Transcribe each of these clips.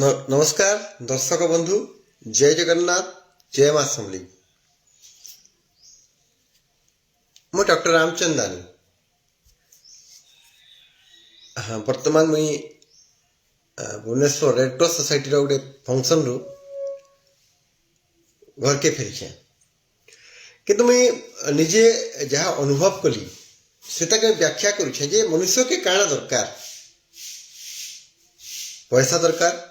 नमस्कार दर्शक बंधु, जय जगन्नाथ, जय माँ समली। मु डॉक्टर रामचंदानी। हाँ, वर्तमान मुई भुवनेश्वर रेड क्रॉस सोसाइटी गोटे फंक्शन रु घर के फेरी किंतु मुई निजे जहाँ अनुभव कली सेटा के व्याख्या करुछे जे मनुष्य के काना दरकार। पैसा दरकार,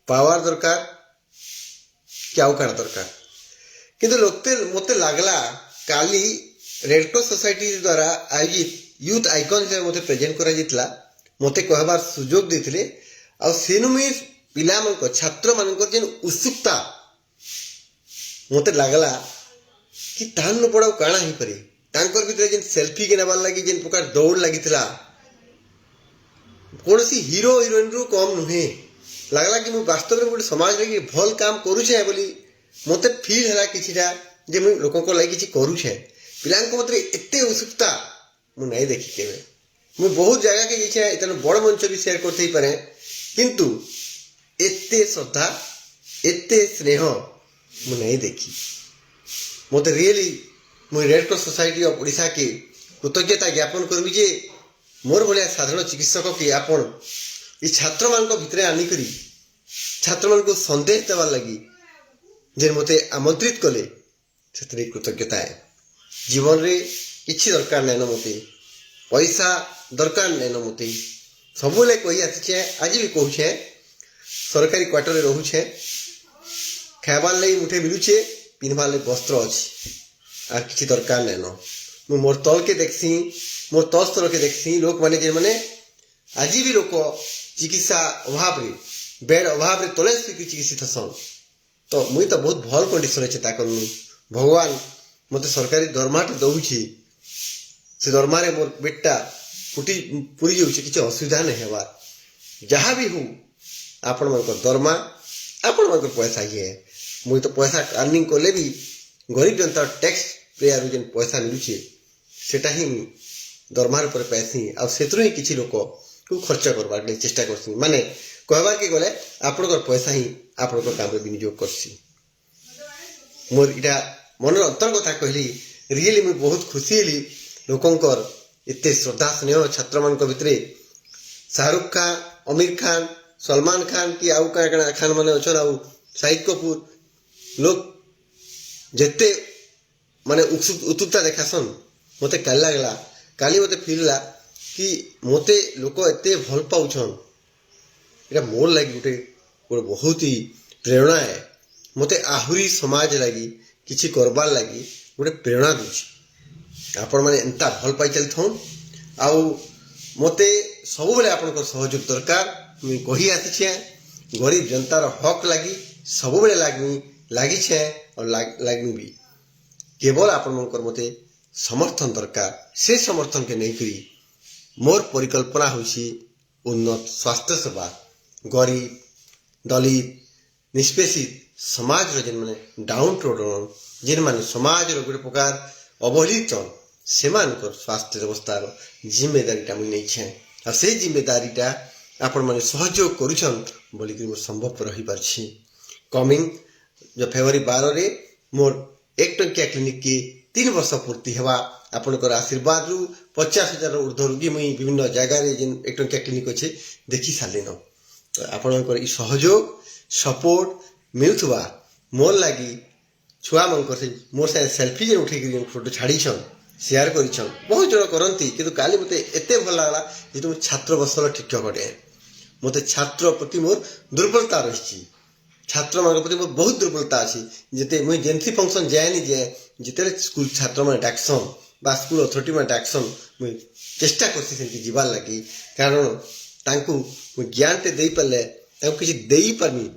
पावर दरकार, क्या काना दरकार। किंतु लोकते मते लागला काली रेड क्रॉस सोसाइटी द्वारा आयोजित यूथ आइकन से मते प्रेजेंट करा जितला मते कहबार सुजोग देथिले आ सेनु में पिला मन छात्र मान जेन उत्सुकता मते लागला कि तान न पड़ाव काना ही परे तांकर भितर जेन सेल्फी के नबार लगी जेन प्रकार दौड़ लागितला कौन सी हीरो हिरोइन रु कम नुहे लागला कि मु वास्तव में गोटे समाज रे भल काम करूछे बोली मते फील हला किछिटा जे मु लोकन को लागि किछि करूछे। पिलान को मते एते उत्सुकता मु नै देखि केबे। मु बहुत जगह के जेछे एतन बड़ मंच भी शेयर करथै पारे किंतु एते श्रद्धा एते स्नेह मु नै देखि। मते रियली मु red cross society of Odisha के कृतज्ञता ज्ञापन करबी जे मोर भलिया साधारण चिकित्सक के आपण ये छात्र मान भितर आनिकरी छात्र मान को संदेश देवार लगी जे मते आमंत्रित कले से कृतज्ञता है। जीवन रे किछि दरकार नै न मते पैसा दरकार नै न मते सबले कहि आछे आज भी कहूछे सरकारी क्वार्टर रे रहूछे खाबार लई मुठे मिलुछे पिनबार लई वस्त्र अछि आर किछि दरकार नै न। मु मोर तल के देखसी मोर तल स्तर के देखसी लोक माने जे माने आज भी लोक चिकित्सा अभाव रे बेड अभाव रे तले चिकित्सित सन तो मुई तो बहुत भल कंडीशन अच्छे ताकनु भगवान मते सरकारी दरमा दउछि से दरमा रे मोर बेटा पुटी पूरी जाउछि किछि असुविधा नै हेबार जहाँ भी हूँ आपण मन दरमा आपण मन पैसा ही है। मुई तो पैसा अर्निंग कले भी गरीब जनता टैक्स पेयर जेन पैसा मिलुछि सेटा ही दरमार पर पैसी आ सेतरु ही किछि लोक को खर्च करबार ले चेष्टा करसी माने कहबार के गले आपनकर पैसा ही आपनकर काम रे विनियोग करसी। मोर इटा मन अंतर कथा कहली रियली मैं बहुत खुशी हेली लोकंकर एते श्रद्धा स्नेह छात्र मान भितरे शाहरुख खान, आमिर खान, सलमान खान की आउ का खान माने अछन आउ शाहिद कपूर लोग जेते माने उत्सुकता देखासन मते काल लागला काली मते फीलला कि मते लोक एते भल पाउछन एटा मोर लागि गोटे बहुत ही प्रेरणा है। मते आहुरी समाज लागि किछि करबार लागि गोटे प्रेरणा दूछि आपण माने एंता भल पाई चलथन आउ मते सब बेले आपनकर सहयोग दरकार मुई कहि आछे गरीब जनतार हक लागि सब बेले लागि छे और लागनी भी केवल आपण मनकर मते समर्थन दरकार से समर्थन के नहीं करी मोर परिकल्पना होछि उन्नत स्वास्थ्य सेवा गरीब दलित निष्पेषित समाज रो जेन माने डाउन ट्रोडन जेन माने समाज रो गोटे प्रकार अवहेलित से मानकर स्वास्थ्य व्यवस्था जिम्मेदारीटा मुई नहीं छे आ से जिम्मेदारीटा आपण माने सहयोग करूछन बोली कि मोर संभव रही पारछि। कमिंग जो फेब्रुआरी 12 रे मोर एक टंकिया क्लिनिक के 3 वर्ष पूर्ति हेबा आपनकर आशीर्वाद रु 50,000 ऊर्ध्व रोगी मुई विभिन्न जगह रे जेन एक टंकिया क्लिनिक अच्छे देखी सारिन तो आपनकर ई सहयोग सपोर्ट मिलथुवा मोर लागि छुआ मनकर से मोर से सेल्फी जे उठे के फोटो छाड़ी छन शेयर करी छन बहुत जण करंती किंतु काली मते एते भल लागला जे तुम छात्र बसल ठीक कटे मते छात्र प्रति मोर दुर्बलता रहिछि छात्र मान प्रति बहुत दुर्बलता अच्छी जिते मुझे जेनसी फंक्शन जाए नहीं जाए जिते स्कूल छात्र मैंने डाकसन बा स्कूल अथॉरिटी मैंने डाकसन मुझे चेष्टा करसी सेंती जीवार लगी कारण तांकु ज्ञान ते देई पाले तांकु किछि देई पारमी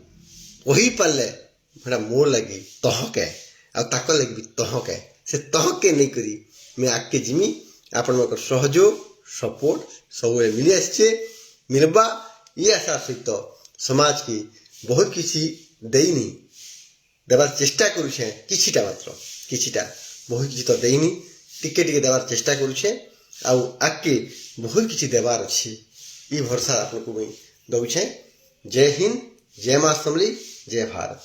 ओही पाले हमरा मोर लगी तहके आ ताको लगी तहके से तहके नहीं करी मैं आके जिमी आपन मकर सहयोग सपोर्ट सब मिली आछे मिलबा ये आशा सहित समाज की बहुत किसी देनी देवार चेष्टा करुछे किछिटा मात्र किछिटा बहुत किछि तो देनी टिके टिके देवार चेष्टा करुछे आउ आके बहुत किछि देवार अछि ई भरसा आपन को दउछे जय हिंद, जय मां समली, जय भारत।